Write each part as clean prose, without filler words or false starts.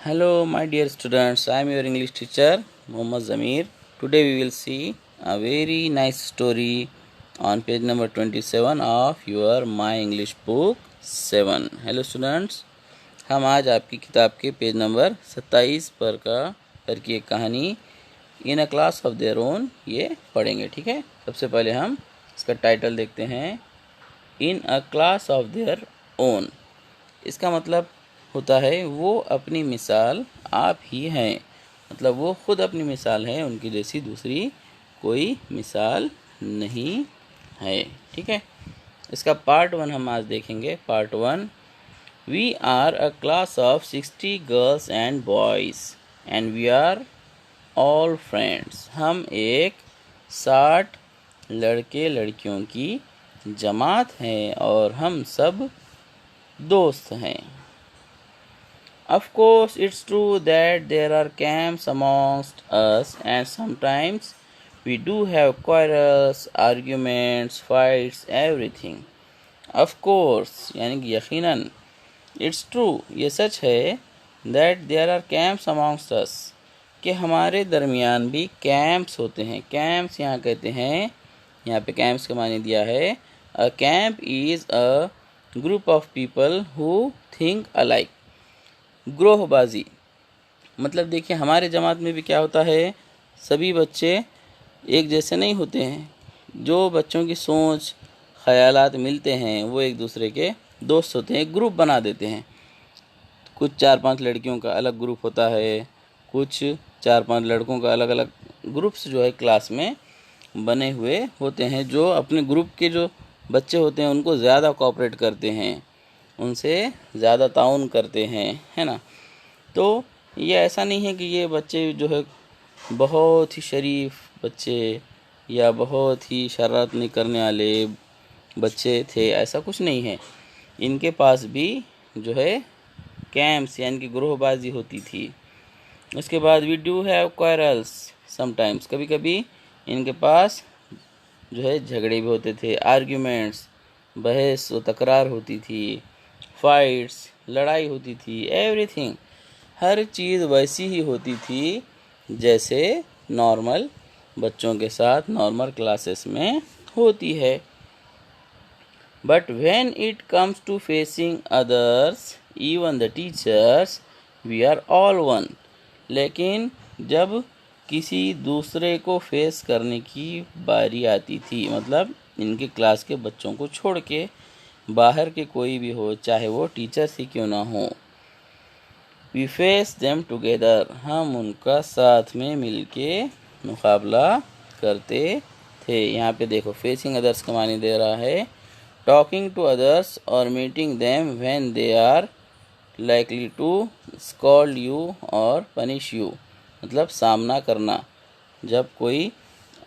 Hello, my dear students. I am your English teacher, Mohammad Zamir. Today we will see a very nice story on page number 27 of your My English book 7. Hello, students. हम आज आपकी किताब के page number 27 पर की एक कहानी in a class of their own ये पढ़ेंगे। ठीक है, सबसे पहले हम इसका टाइटल देखते हैं, in a class of their own. इसका मतलब होता है वो अपनी मिसाल आप ही हैं, मतलब वो खुद अपनी मिसाल है, उनकी जैसी दूसरी कोई मिसाल नहीं है। ठीक है, इसका पार्ट 1 हम आज देखेंगे। Part 1, we are a class of 60 girls and boys and we are all friends. हम एक 60 लड़के लड़कियों की जमात हैं और हम सब दोस्त हैं। Of course, it's true that there are camps amongst us, and sometimes we do have quarrels, arguments, fights, everything. Of course, यानी कि यकीनन, it's true, ये सच है, that there are camps amongst us, कि हमारे दरमियान भी कैंप्स होते हैं। कैंप्स यहाँ कहते हैं, यहाँ पे कैंप्स का माने दिया है, a camp is a group of people who think alike. ग्रोहबाजी मतलब देखिए, हमारे जमात में भी क्या होता है, सभी बच्चे एक जैसे नहीं होते हैं। जो बच्चों की सोच ख़यालात मिलते हैं वो एक दूसरे के दोस्त होते हैं, एक ग्रुप बना देते हैं। कुछ 4-5 लड़कियों का अलग ग्रुप होता है, कुछ 4-5 लड़कों का अलग अलग ग्रुप्स जो है क्लास में बने हुए होते हैं, जो अपने ग्रुप के जो बच्चे होते हैं उनको ज़्यादा कोऑपरेट करते हैं, उनसे ज़्यादा ताउन करते हैं, है ना। तो ये ऐसा नहीं है कि ये बच्चे जो है बहुत ही शरीफ बच्चे या बहुत ही शरारत नहीं करने वाले बच्चे थे, ऐसा कुछ नहीं है। इनके पास भी जो है कैंप्स यानी कि ग्रोहबाजी होती थी। उसके बाद we do have quarrels sometimes, कभी कभी इनके पास जो है झगड़े भी होते थे, आर्ग्यूमेंट्स बहस व तकरार होती थी, फाइट्स लड़ाई होती थी, एवरीथिंग हर चीज़ वैसी ही होती थी जैसे नॉर्मल बच्चों के साथ नॉर्मल क्लासेस में होती है। But when it comes to facing others even the teachers we are all one. लेकिन जब किसी दूसरे को फेस करने की बारी आती थी, मतलब इनके क्लास के बच्चों को छोड़ के बाहर के कोई भी हो, चाहे वो टीचर्स ही क्यों ना हो, वी फेस देम टुगेदर, हम उनका साथ में मिलके मुकाबला करते थे। यहाँ पे देखो, फेसिंग अदर्स का माने दे रहा है टॉकिंग टू अदर्स और meeting them when they are likely to scold you और पनिश यू, मतलब सामना करना। जब कोई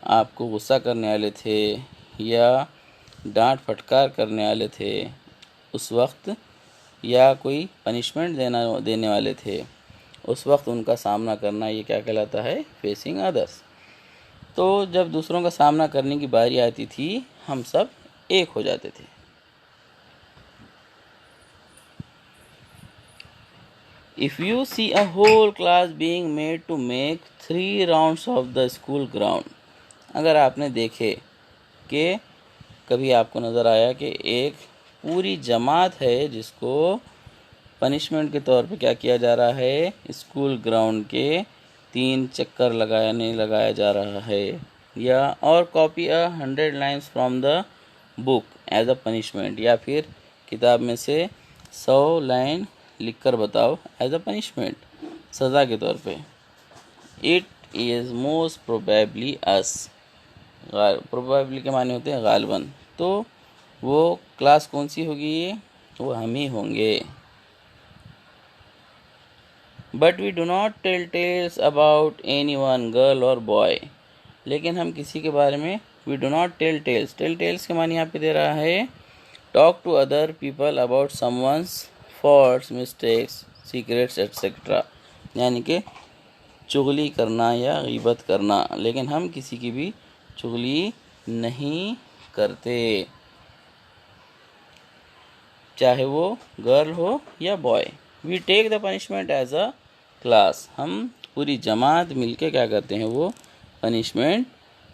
आपको गुस्सा करने वाले थे या डांट फटकार करने वाले थे उस वक्त, या कोई पनिशमेंट देने वाले थे उस वक्त, उनका सामना करना, ये क्या कहलाता है, फेसिंग अदर्स। तो जब दूसरों का सामना करने की बारी आती थी हम सब एक हो जाते थे। If you see a whole class being made to make 3 rounds of the school ground, अगर आपने देखे कि कभी आपको नज़र आया कि एक पूरी जमात है जिसको पनिशमेंट के तौर पे क्या किया जा रहा है, स्कूल ग्राउंड के 3 चक्कर लगाया जा रहा है, या और copy 100 lines from the book as a punishment, या फिर किताब में से 100 लाइन लिखकर बताओ एज अ पनिशमेंट, सज़ा के तौर पे। It is most probably us, probably के माने होते हैं गालिबन, तो वो क्लास कौन सी होगी, वो हम ही होंगे। But we do not tell tales about any one girl और बॉय, लेकिन हम किसी के बारे में we do not tell tales के माने यहाँ पे दे रहा है talk to other people about someone's faults, mistakes, secrets etcetera, यानी कि चुगली करना या गीबत करना, लेकिन हम किसी की भी चुगली नहीं करते, चाहे वो गर्ल हो या boy. We take the punishment as a class, हम पूरी जमात मिलके क्या करते हैं, वो पनिशमेंट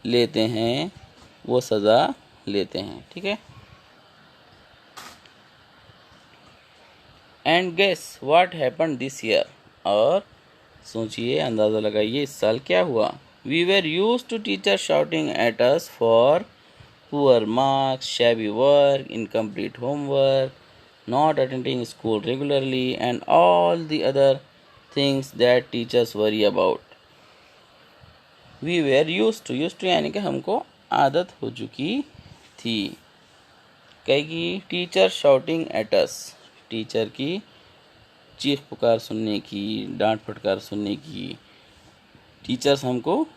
लेते हैं, वो सज़ा लेते हैं, ठीक है। And guess what happened this year, और सोचिए, अंदाज़ा लगाइए इस साल क्या हुआ। We were used to teacher shouting at us for poor marks, shabby work, incomplete homework, not attending school regularly, and all the other things that teachers worry about. We were used to यानी कि हमको आदत हो चुकी थी। कहेगी teacher shouting at us, teacher की चीख पुकार सुनने की, डांट फटकार सुनने की। टीचर्स हमको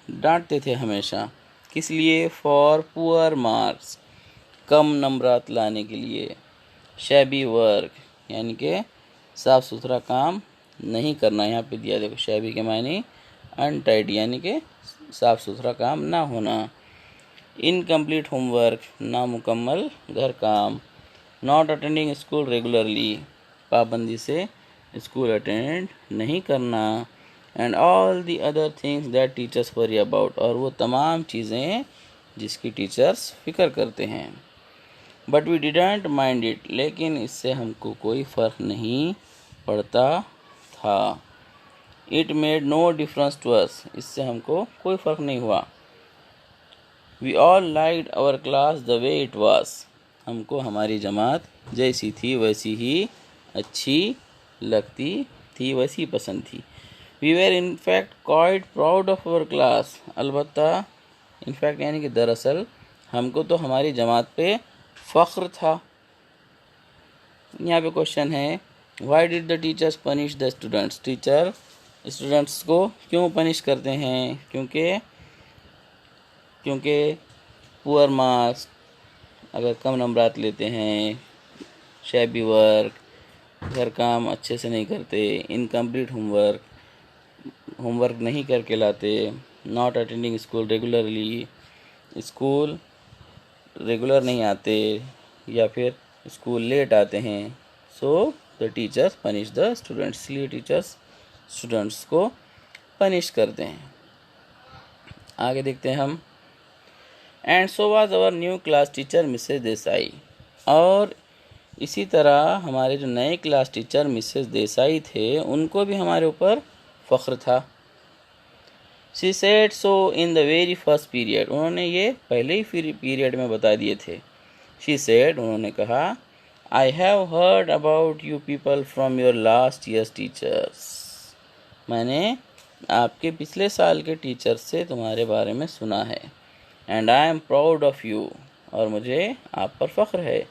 डांटते थे हमेशा, किस लिए? फॉर पुअर मार्क्स, कम नंबरात लाने के लिए। शैबी वर्क यानी कि साफ़ सुथरा काम नहीं करना, यहाँ पे दिया देखो, शैबी के मायने अनटाइडी यानी कि साफ़ सुथरा काम ना होना। इनकम्प्लीट होमवर्क, नामुकम्मल घर काम। नॉट अटेंडिंग स्कूल रेगुलरली, पाबंदी से स्कूल अटेंड नहीं करना। And all the other things that teachers worry about, और वो तमाम चीज़ें जिसकी टीचर्स फिक्र करते हैं। But we didn't mind it, लेकिन इससे हमको कोई फ़र्क नहीं पड़ता था। It made no difference to us, इससे हमको कोई फ़र्क नहीं हुआ। We all liked our class the way it was, हमको हमारी जमात जैसी थी वैसी ही अच्छी लगती थी, वैसी पसंद थी। We were in fact quite proud of our class, अलबत्ता इनफैक्ट यानी कि दरअसल हमको तो हमारी जमात पे फ़ख्र था। यहाँ पे क्वेश्चन है, why did the teachers punish the students, teacher students को क्यों पनिश करते हैं? क्योंकि पुअर मार्क्स, अगर कम नंबरात लेते हैं, शैबी वर्क, घर काम अच्छे से नहीं करते, इनकम्प्लीट होमवर्क नहीं करके लाते, not attending school regularly, school regular नहीं आते, या फिर स्कूल लेट आते हैं। So the teachers punish the students, इसलिए टीचर्स स्टूडेंट्स को पनिश करते हैं। आगे देखते हैं हम। And so was our new class teacher Mrs Desai, और इसी तरह हमारे जो नए क्लास टीचर मिसेस देसाई थे, उनको भी हमारे ऊपर फ़ख्र था। She said so in the very first period, उन्होंने ये पहले ही पीरियड में बता दिए थे। शी सेड, उन्होंने कहा, I have heard about you people from your last years teachers, मैंने आपके पिछले साल के टीचर से तुम्हारे बारे में सुना है। And I am proud of you, और मुझे आप पर फ़ख्र है।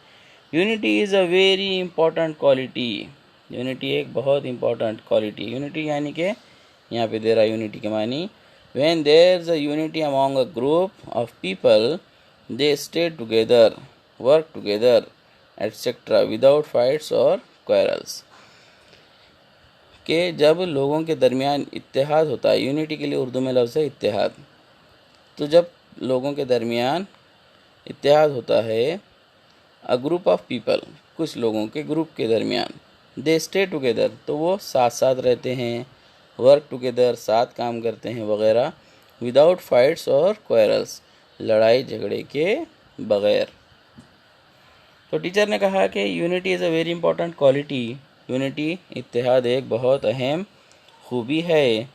Unity is a very important quality, unity एक बहुत इम्पॉर्टेंट क्वालिटी। यूनिटी यानी कि यहाँ पे दे रहा यूनिटी के मानी, when there is a unity among a group of people, they stay together, work together etcetera without fights और क्वारल्स, कि जब लोगों के दरमियान इत्तेहाद होता है, यूनिटी के लिए उर्दू में लफ्ज़ है इत्तेहाद, तो जब लोगों के दरमियान इत्तेहाद होता है, अ ग्रुप ऑफ पीपल, कुछ लोगों के ग्रुप के दरमियान, दे स्टे टुगेदर, तो वो साथ साथ रहते हैं, वर्क टुगेदर, साथ काम करते हैं वगैरह, विदाउट फाइट्स और क्वारल्स, लड़ाई झगड़े के बग़ैर। तो टीचर ने कहा कि unity is a very important quality, unity इत्तेहाद एक बहुत अहम खूबी है।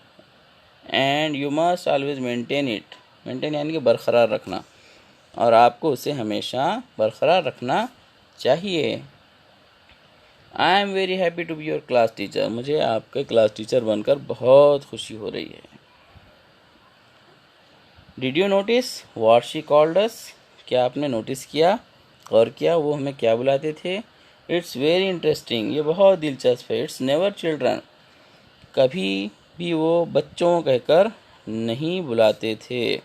And you must always maintain it, maintain यानी कि बरकरार रखना, और आपको उसे हमेशा बरकरार रखना चाहिए। I am very happy to be your class teacher, मुझे आपके क्लास टीचर बनकर बहुत खुशी हो रही है। Did you notice what she called us, क्या आपने नोटिस किया और क्या वो हमें क्या बुलाते थे? इट्स वेरी इंटरेस्टिंग, ये बहुत दिलचस्प है। इट्स नेवर चिल्ड्रन, कभी भी वो बच्चों कहकर नहीं बुलाते थे।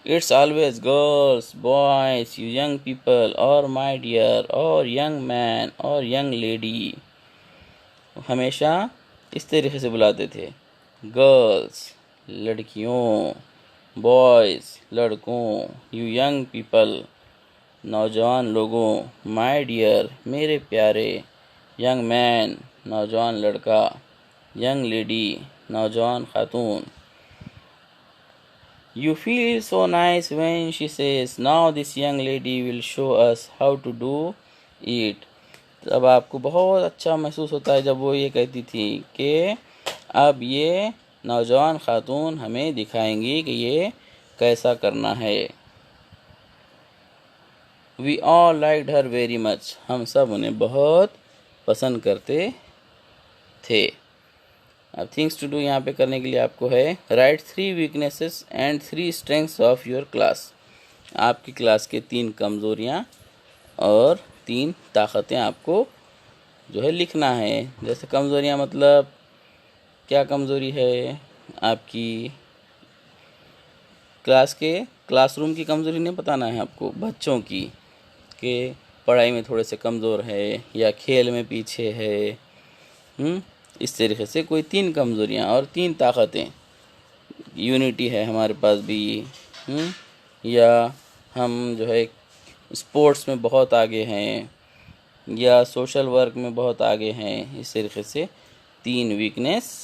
It's always girls, boys, you young people, और माय डियर, और यंग मैन, और यंग लेडी, हमेशा इस तरीके से बुलाते थे। गर्ल्स लड़कियों, बॉयज़ लड़कों, यू यंग पीपल नौजवान लोगों, माय डियर मेरे प्यारे, यंग मैन नौजवान लड़का, यंग लेडी, नौजवान खातून। You feel so nice when she says, now this young lady will show us how to do it. तब आपको बहुत अच्छा महसूस होता है जब वो ये कहती थी कि अब ये नौजवान खातून हमें दिखाएंगी कि ये कैसा करना है। We all liked her very much. हम सब उन्हें बहुत पसंद करते थे। अब थिंग्स टू डू यहाँ पे करने के लिए आपको है right 3 weaknesses and 3 strengths of your class. आपकी क्लास के 3 कमज़ोरियाँ और 3 ताकतें आपको जो है लिखना है। जैसे कमज़ोरियाँ मतलब क्या कमज़ोरी है आपकी क्लासरूम की कमज़ोरी नहीं बताना है आपको, बच्चों की, कि पढ़ाई में थोड़े से कमज़ोर है या खेल में पीछे है। इस तरीके से कोई 3 कमज़ोरियाँ और 3 ताकतें। यूनिटी है हमारे पास भी, या हम जो है स्पोर्ट्स में बहुत आगे हैं या सोशल वर्क में बहुत आगे हैं। इस तरीके से 3 वीकनेस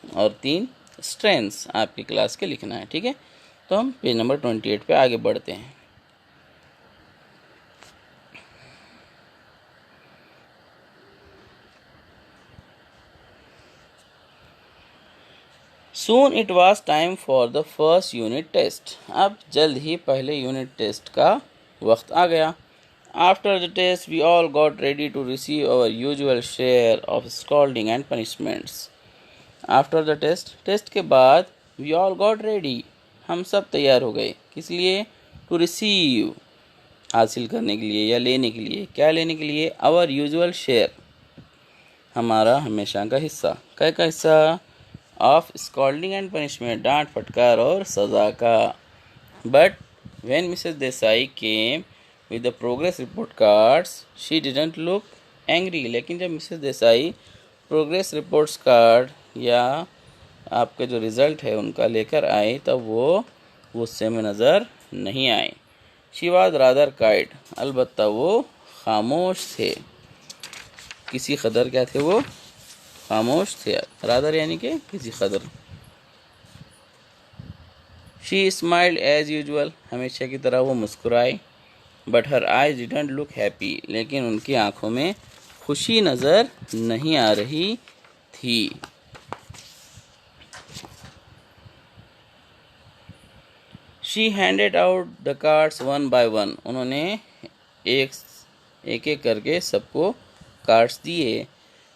और 3 स्ट्रेंथ्स आपकी क्लास के लिखना है। ठीक है, तो हम पेज नंबर 28 पे आगे बढ़ते हैं। Soon it was time for the first unit test. अब जल्द ही पहले यूनिट टेस्ट का वक्त आ गया। After the test, we all got ready to receive our usual share of scolding and punishments. After the test, test के बाद we all got ready, हम सब तैयार हो गए। किस लिए? To receive, हासिल करने के लिए या लेने के लिए। क्या लेने के लिए? Our usual share, हमारा हमेशा का हिस्सा। क्या का हिस्सा? ऑफ स्कॉल्डिंग एंड पनिशमेंट, डांट फटकार और सज़ा का। But when Mrs Desai came with the progress report cards she didn't look angry. लेकिन जब Mrs Desai progress reports card या आपके जो रिज़ल्ट है उनका लेकर आए तब वो गुस्से में नज़र नहीं आए। शी वाज रादर काइट, अलबत्ता वो खामोश थे। किसी कदर क्या थे वो? खामोश थे। रादर यानी कि किसी कदर। शी स्माइल्ड एज यूजुअल, हमेशा की तरह वो मुस्कुराई। But her eyes didn't look happy, लेकिन उनकी आंखों में खुशी नज़र नहीं आ रही थी। She handed out the cards one by one, उन्होंने एक एक करके सबको कार्ड्स दिए।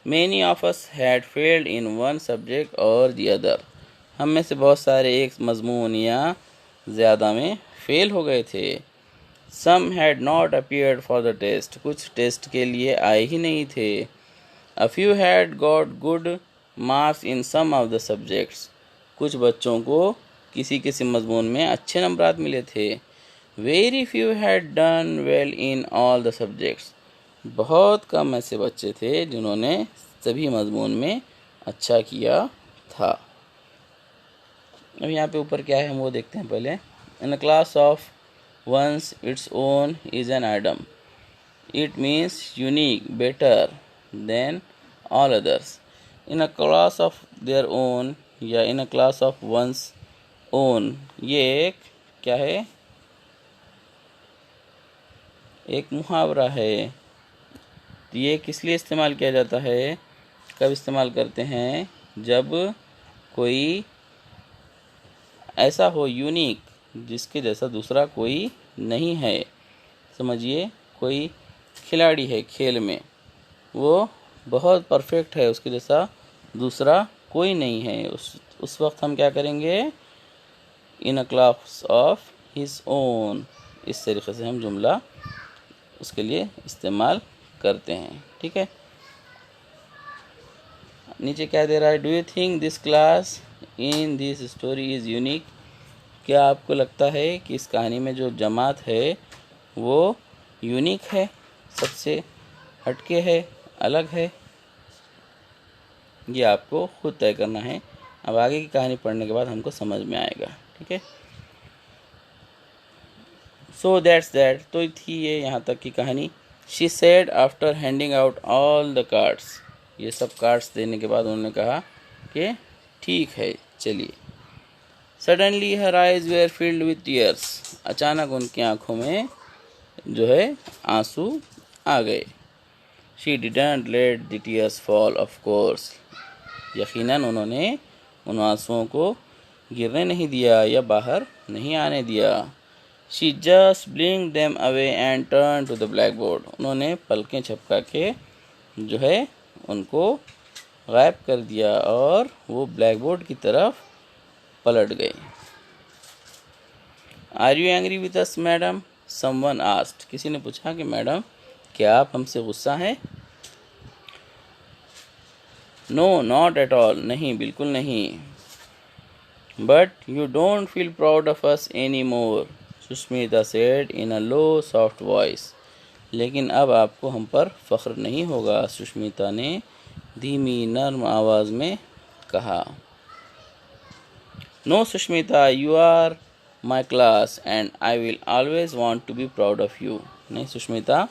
Many of us had failed in one subject or the other. हम में से बहुत सारे एक मजमून या ज़्यादा में फ़ेल हो गए थे। Some had not appeared for the test. कुछ टेस्ट के लिए आए ही नहीं थे। A few had got good marks in some of the subjects. कुछ बच्चों को किसी किसी मजमून में अच्छे नंबरात मिले थे। Very few had done well in all the subjects. बहुत कम ऐसे बच्चे थे जिन्होंने सभी मजमून में अच्छा किया था। अब यहाँ पे ऊपर क्या है हम वो देखते हैं पहले। In a class of one's its own is an item, it means unique, better than all others. In a class of their own या in a class of one's own, ये एक क्या है? एक मुहावरा है। ये किस लिए इस्तेमाल किया जाता है? कब इस्तेमाल करते हैं? जब कोई ऐसा हो यूनिक जिसके जैसा दूसरा कोई नहीं है। समझिए, कोई खिलाड़ी है खेल में, वो बहुत परफेक्ट है, उसके जैसा दूसरा कोई नहीं है। उस वक्त हम क्या करेंगे? In a class of his own, इस तरीके से हम जुमला उसके लिए इस्तेमाल करते हैं। ठीक है, नीचे क्या दे रहा है? Do you think this class in this story is unique? क्या आपको लगता है कि इस कहानी में जो जमात है वो यूनिक है, सबसे हटके है, अलग है? ये आपको खुद तय करना है। अब आगे की कहानी पढ़ने के बाद हमको समझ में आएगा। ठीक है, सो दैट्स दैट, तो थी ये यहाँ तक की कहानी। She said after handing out all the cards, ये सब कार्ड्स देने के बाद उन्होंने कहा कि ठीक है चलिए। Suddenly her eyes were filled with tears, अचानक उनकी आंखों में जो है आंसू आ गए। She didn't let the tears fall of course, यकीनन उन्होंने उन आंसुओं को गिरने नहीं दिया या बाहर नहीं आने दिया। She just blinked them away and turn to the blackboard, उन्होंने पलकें झपका के जो है उनको गायब कर दिया और वो ब्लैक बोर्ड की तरफ पलट गए। Are you angry with us madam, someone asked, किसी ने पूछा कि मैडम क्या आप हमसे गुस्सा हैं। नो नॉट एट ऑल, नहीं बिल्कुल नहीं। But you don't feel proud of us any more, Sushmita said in a low soft voice, लेकिन अब आपको हम पर फख्र नहीं होगा, सुष्मिता ने धीमी नर्म आवाज़ में कहा। No Sushmita, you are my class and I will always want to be proud of you. नहीं सुष्मिता,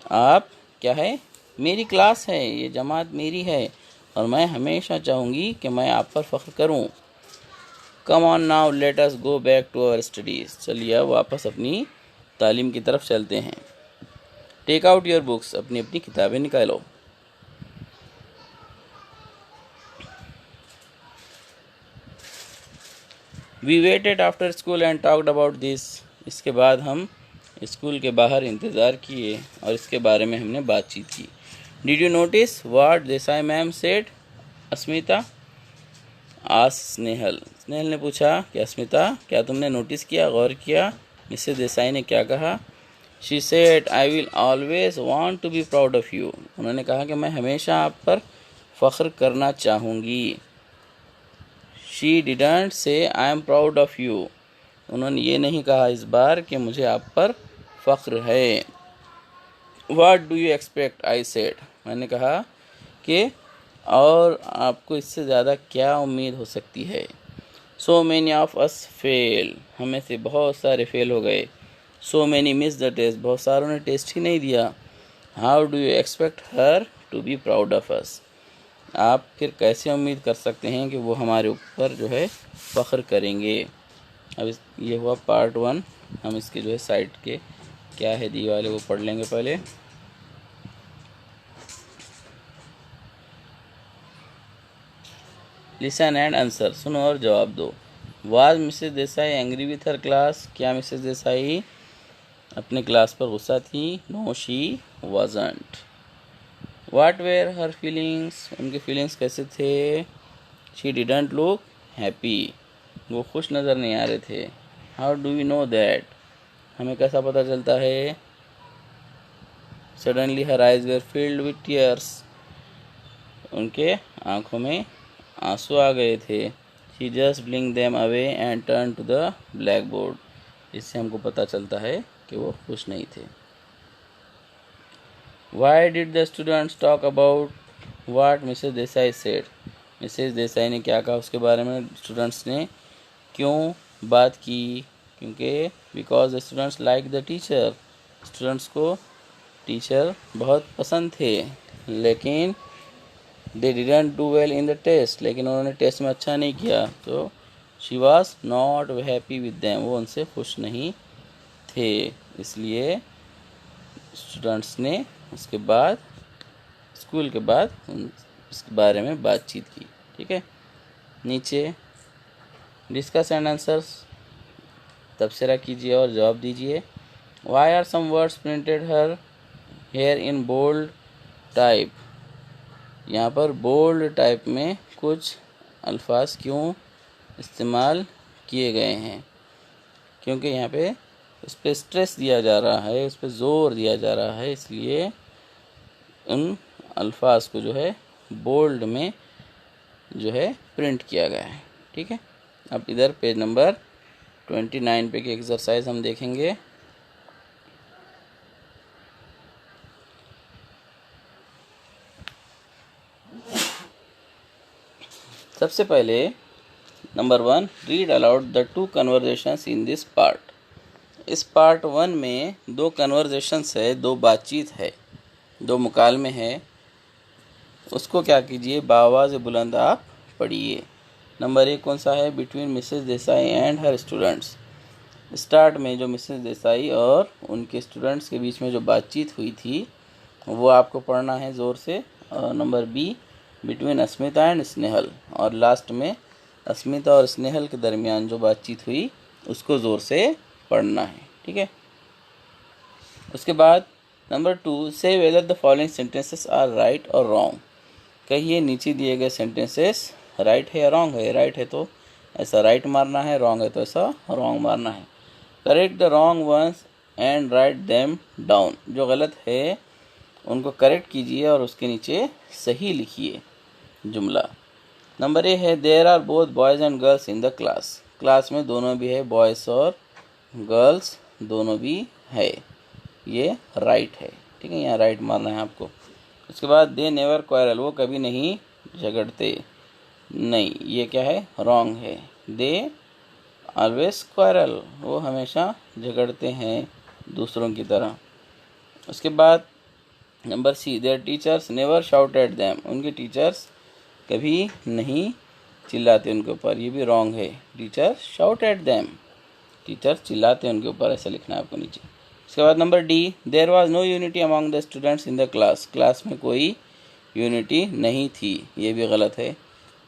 आप क्या है, मेरी क्लास है, ये जमात मेरी है और मैं हमेशा चाहूँगी कि मैं आप पर फ़ख्र करूँ। Come on now let us go back to our studies, चलिए अब वापस अपनी तालीम की तरफ चलते हैं। टेक आउट योर बुक्स, अपनी अपनी किताबें निकालो। We waited after school and talked about this, इसके बाद हम स्कूल के बाहर इंतज़ार किए और इसके बारे में हमने बातचीत की। Did you notice what Desai ma'am said, Asmita asked Snehal, Snehal ने पूछा कि अस्मिता क्या तुमने नोटिस किया, गौर किया मिसेस देसाई ने क्या कहा। She said I will always want to be proud of you, उन्होंने कहा कि मैं हमेशा आप पर फ़ख्र करना चाहूँगी। She didn't say I am proud of you, उन्होंने ये नहीं कहा इस बार कि मुझे आप पर फ़ख्र है। What do you expect, I said, मैंने कहा कि और आपको इससे ज़्यादा क्या उम्मीद हो सकती है। So many of us fail, हमें से बहुत सारे फेल हो गए। So many miss the test, बहुत सारों ने टेस्ट ही नहीं दिया। How do you expect her to be proud of us, आप फिर कैसे उम्मीद कर सकते हैं कि वो हमारे ऊपर जो है फ़ख्र करेंगे। अब ये हुआ पार्ट 1, हम इसके जो है साइड के क्या है दिए वाले वो पढ़ लेंगे पहले। लिसन एंड आंसर, सुनो और जवाब दो। Was Mrs Desai angry with her class, क्या मिसेस देसाई अपने क्लास पर गुस्सा थी। No she wasn't. What were her feelings, उनके फीलिंग्स कैसे थे। शी डिडंट लुक हैप्पी, वो खुश नज़र नहीं आ रहे थे। How do you know that, हमें कैसा पता चलता है। Suddenly her eyes were filled with tears, उनके आँखों में आंसू आ गए थे। She just blink them away and turn to the blackboard, इससे हमको पता चलता है कि वो खुश नहीं थे। Why did the students talk about what Mrs Desai said, Mrs Desai ने क्या कहा उसके बारे में स्टूडेंट्स ने क्यों बात की, क्योंकि because the students like the teacher, students को टीचर बहुत पसंद थे। लेकिन they didn't do well in the test, लेकिन उन्होंने टेस्ट में अच्छा नहीं किया। तो she was not happy with them, वो उनसे खुश नहीं थे। इसलिए स्टूडेंट्स ने उसके बाद स्कूल के बाद इसके बारे में बातचीत की। ठीक है, नीचे डिस्कस एंड आंसर्स, तबसरा कीजिए और जवाब दीजिए। Why are some words printed her here in bold type, यहाँ पर बोल्ड टाइप में कुछ अल्फाज क्यों इस्तेमाल किए गए हैं, क्योंकि यहाँ पे उस पर स्ट्रेस दिया जा रहा है, उस पर ज़ोर दिया जा रहा है, इसलिए उन अल्फाज को जो है बोल्ड में जो है प्रिंट किया गया है। ठीक है, अब इधर पेज नंबर 29 पे की एक्सरसाइज हम देखेंगे। सबसे पहले number 1, read aloud the 2 conversations in this part. इस पार्ट 1 में 2 कन्वर्जेशंस है, 2 बातचीत है, 2 मुकालमे है। उसको क्या कीजिए, बावाज़ बुलंद आप पढ़िए। नंबर 1 कौन सा है? Between Mrs Desai and her students. Start में जो मिसेस देसाई और उनके स्टूडेंट्स के बीच में जो बातचीत हुई थी वो आपको पढ़ना है ज़ोर से। और number be between Asmita and Snehal, और लास्ट में अस्मिता और स्नेहल के दरमियान जो बातचीत हुई उसको ज़ोर से पढ़ना है, ठीक है। उसके बाद नंबर 2, से whether the following sentences are right और रॉन्ग। कहिए नीचे दिए गए सेंटेंसेस राइट है या रॉन्ग है। राइट है तो ऐसा राइट मारना है, रॉन्ग है तो ऐसा रॉन्ग मारना है। Correct the wrong ones and write them down. जो गलत है उनको करेक्ट कीजिए और उसके नीचे सही लिखिए जुमला। नंबर ए है there are both boys and girls in the class. Class में दोनों भी है, बॉयज़ और गर्ल्स दोनों भी है, ये राइट है, ठीक है। यहाँ राइट मारना है आपको। उसके बाद दे नेवर क्वारल, वो कभी नहीं झगड़ते। नहीं, ये क्या है? रॉन्ग है। दे ऑलवेज क्वारल, वो हमेशा झगड़ते हैं दूसरों की तरह। उसके बाद number C their teachers never shout at them, उनके टीचर्स कभी नहीं चिल्लाते उनके ऊपर, ये भी रॉन्ग है। Teacher shout at them, teacher चिल्लाते उनके ऊपर, ऐसा लिखना है आपको नीचे। उसके बाद number D there was no unity among the students in the class. Class में कोई यूनिटी नहीं थी, ये भी गलत है।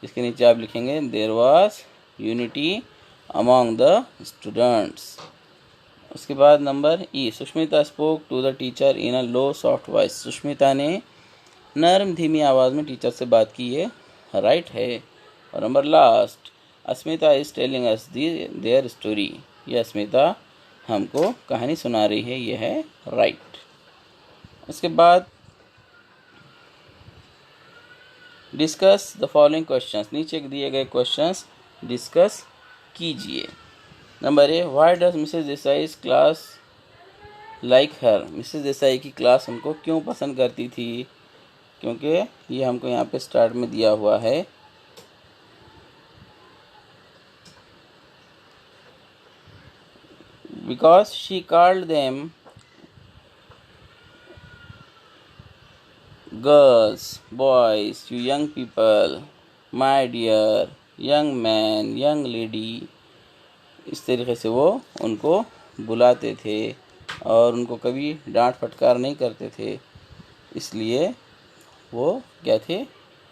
इसके नीचे आप लिखेंगे there was unity among the students. उसके बाद number E Sushmita spoke to the teacher in a low soft voice. Sushmita ने नरम धीमी आवाज़ में टीचर से बात की है, राइट है। और number last Asmita is telling us their story, ये अस्मिता हमको कहानी सुना रही है, ये है राइट। उसके बाद डिस्कस द फॉलोइंग क्वेश्चंस, नीचे दिए गए क्वेश्चंस डिस्कस कीजिए। Number A why does Mrs Desai class like her. Mrs Desai की क्लास उनको क्यों पसंद करती थी? क्योंकि ये हमको यहाँ पे स्टार्ट में दिया हुआ है। Because she called them girls, boys, you young people, my dear, young man, young lady. इस तरीके से वो उनको बुलाते थे और उनको कभी डांट फटकार नहीं करते थे, इसलिए वो क्या थे?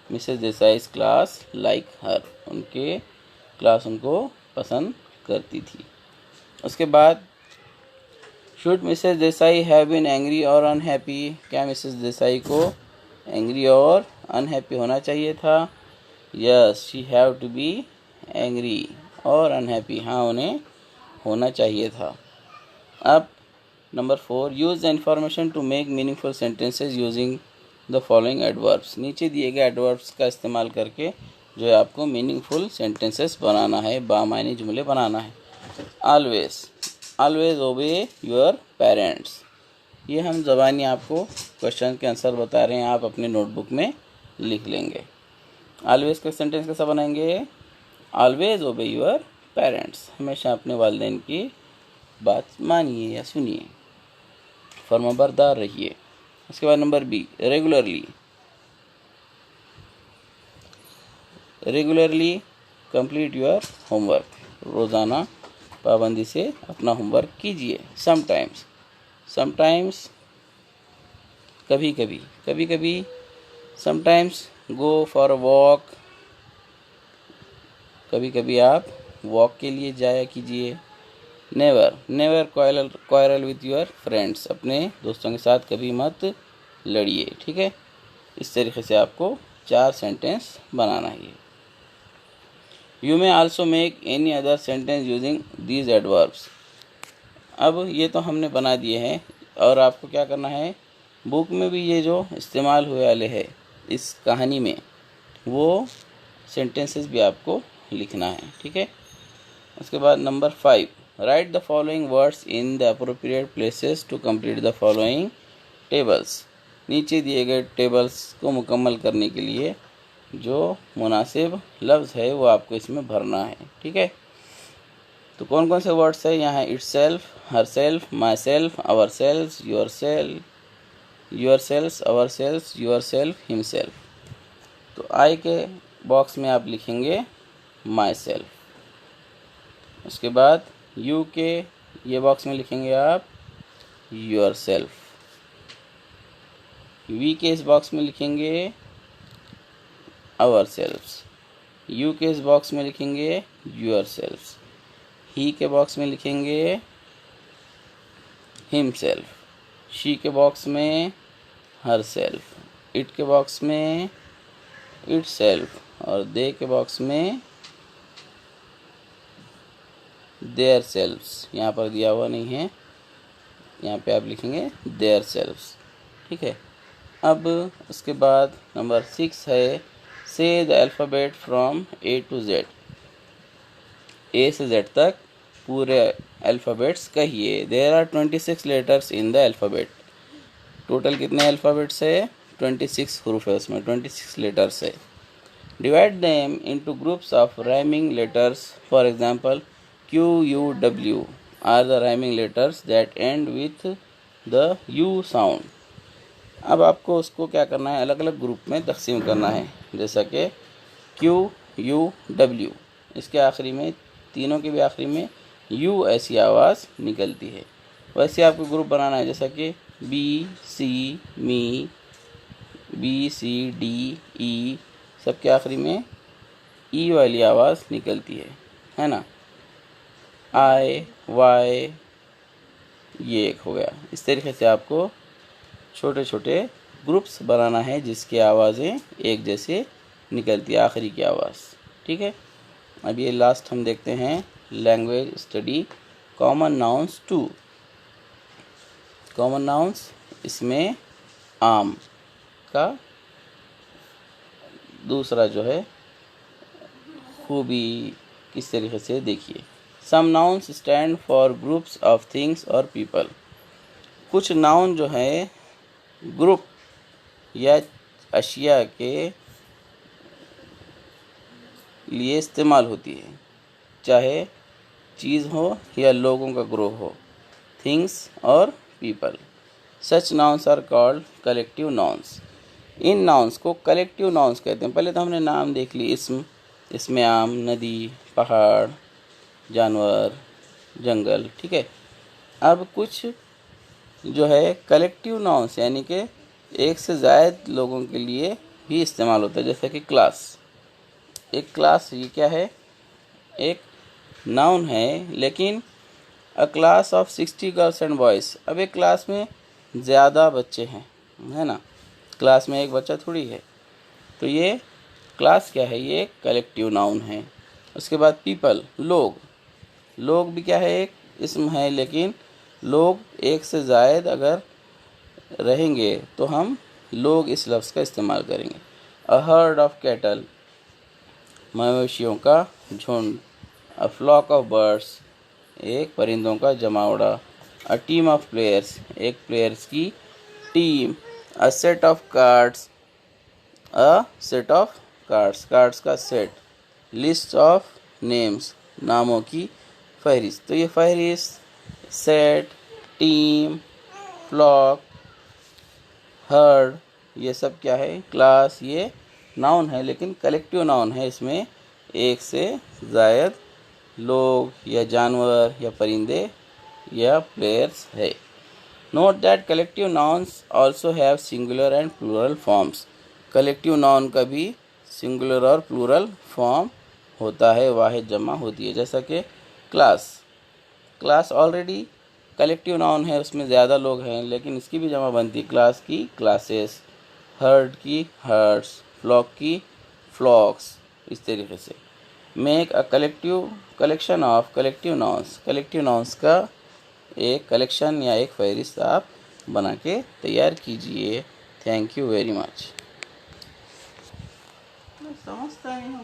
Mrs Desai class like her, उनके क्लास उनको पसंद करती थी। उसके बाद should Mrs Desai have been angry और अनहैप्पी। क्या मिसेस देसाई को एंग्री और अनहैप्पी होना चाहिए था? Yes, she have to be angry और अनहैप्पी, हाँ उन्हें होना चाहिए था। अब number 4 use the information to make meaningful sentences using the following adverbs. नीचे दिए गए एडवर्ब्स का इस्तेमाल करके जो है आपको मीनिंगफुल सेंटेंसेस बनाना है, बामायनी जुमले बनाना है। ऑलवेज, ऑलवेज ओबे योर पेरेंट्स, ये हम ज़बानी आपको क्वेश्चन के आंसर बता रहे हैं, आप अपने नोटबुक में लिख लेंगे। ऑलवेज का सेंटेंस कैसा बनाएंगे? ऑलवेज ओबे योर पेरेंट्स, हमेशा अपने वालिदैन की बात मानिए या सुनिए, फर्माबरदार रहिए। उसके बाद number B regularly, regularly complete your homework, रोज़ाना पाबंदी से अपना होमवर्क कीजिए। समटाइम्स, समटाइम्स कभी कभी, कभी कभी। Sometimes go for a walk, कभी कभी आप वॉक के लिए जाया कीजिए। Never, never quarrel with your friends, अपने दोस्तों के साथ कभी मत लड़िए, ठीक है। इस तरीके से आपको 4 सेंटेंस बनाना है। You may also make any other sentence using these adverbs. अब ये तो हमने बना दिए हैं और आपको क्या करना है, बुक में भी ये जो इस्तेमाल हुए वाले है इस कहानी में वो सेंटेंसेस भी आपको लिखना है, ठीक है। उसके बाद number 5 write the following words in the appropriate places to complete the following tables. नीचे दिए गए टेबल्स को मुकम्मल करने के लिए जो मुनासिब लफ्ज़ है वो आपको इसमें भरना है, ठीक है। तो कौन कौन से वर्ड्स है यहाँ? Itself, herself, myself, ourself, yourself, yourself, ourself, yourself, himself. तो आई के बॉक्स में आप लिखेंगे माई सेल्फ। उसके बाद यू के ये बॉक्स में लिखेंगे आप योर सेल्फ। वी के इस बॉक्स में लिखेंगे आवर सेल्फ्स। यू के इस बॉक्स में लिखेंगे योर सेल्फ्स। ही के बॉक्स में लिखेंगे हिम सेल्फ। शी के बॉक्स में हर सेल्फ। इट के बॉक्स में इट सेल्फ और दे के बॉक्स में देयर सेल्फ्स। यहाँ पर दिया हुआ नहीं है, यहाँ पे आप लिखेंगे देयर सेल्फ्स। ठीक है। अब उसके बाद नंबर 6 है say the alphabet from A to Z. A से जेड तक पूरे अल्फ़ाबेट्स कहिए। There are 26 letters in the alphabet. Total कितने अल्फ़ाबेट्स है? 26 हरूफ है, उसमें 26 लेटर्स है। Divide them into groups of rhyming letters. For example Q, U, W are the rhyming letters that end with the U sound. अब आपको उसको क्या करना है, अलग अलग ग्रुप में तकसीम करना है। जैसा कि Q, U, W, इसके आखिरी में, तीनों के भी आखिरी में U ऐसी आवाज़ निकलती है। वैसे आपको ग्रुप बनाना है, जैसा कि B, C, मी, B, C, D, E, सबके आखिरी में E वाली आवाज़ निकलती है ना। I, Y, ये एक हो गया। इस तरीके से आपको छोटे छोटे ग्रुप्स बनाना है जिसकी आवाज़ें एक जैसे निकलती है, आखिरी की आवाज़। ठीक है। अब ये लास्ट हम देखते हैं language study common nouns 2। Common nouns, इसमें आम का दूसरा जो है खूबी किस तरीके से देखिए। Some nouns stand for groups of things और पीपल। कुछ नाउन जो है ग्रुप या अशिया के लिए इस्तेमाल होती है, चाहे चीज़ हो या लोगों का ग्रुप हो, थिंग्स और people. Such nouns are called collective nouns. इन नाउन्स को कलेक्टिव नाउन्स कहते हैं। पहले तो हमने नाम देख ली, इसम, इसमें आम, नदी, पहाड़, जानवर, जंगल। ठीक है। अब कुछ जो है कलेक्टिव नाउन्स यानी कि एक से ज़्यादा लोगों के लिए भी इस्तेमाल होता है, जैसे कि क्लास। एक क्लास ये क्या है? एक नाउन है, लेकिन अ class of 60 girls and boys. अब एक क्लास में ज़्यादा बच्चे हैं, है ना, क्लास में एक बच्चा थोड़ी है। तो ये क्लास क्या है? ये कलेक्टिव नाउन है। उसके बाद पीपल, लोग। लोग भी क्या है? एक इसम है, लेकिन लोग एक से ज़ायद अगर रहेंगे तो हम लोग इस लफ्ज़ का इस्तेमाल करेंगे। अ हर्ड ऑफ कैटल, मवेशियों का झुंड। अ फ्लॉक ऑफ बर्ड्स, एक परिंदों का जमावड़ा। अ टीम ऑफ प्लेयर्स, एक प्लेयर्स की team. A set of cards, a set of cards, cards का सेट। लिस्ट ऑफ नेम्स, नामों की फहरिस्त। तो ये फहरिस्त, सेट, टीम, फ्लॉक, हर्ड, ये सब क्या है? क्लास। ये नाउन है, लेकिन कलेक्टिव नाउन है। इसमें एक से ज़ायद लोग या जानवर या परिंदे या प्लेयर्स है। Note that collective nouns also have singular and plural forms. Collective noun का भी सिंगुलर और प्लूरल फॉर्म होता है, वाहिद जमा होती है। जैसा कि class, class already collective noun है, उसमें ज़्यादा लोग हैं, लेकिन इसकी भी जमा बनती है। क्लास की क्लासेस, हर्ड की हर्ड्स, फ्लॉक की फ्लॉक्स। इस तरीके से make a collective collection of collective nouns. Collective nouns का एक कलेक्शन या एक फहरिस्त आप बना के तैयार कीजिए। Thank you very much. समझता नहीं हूँ।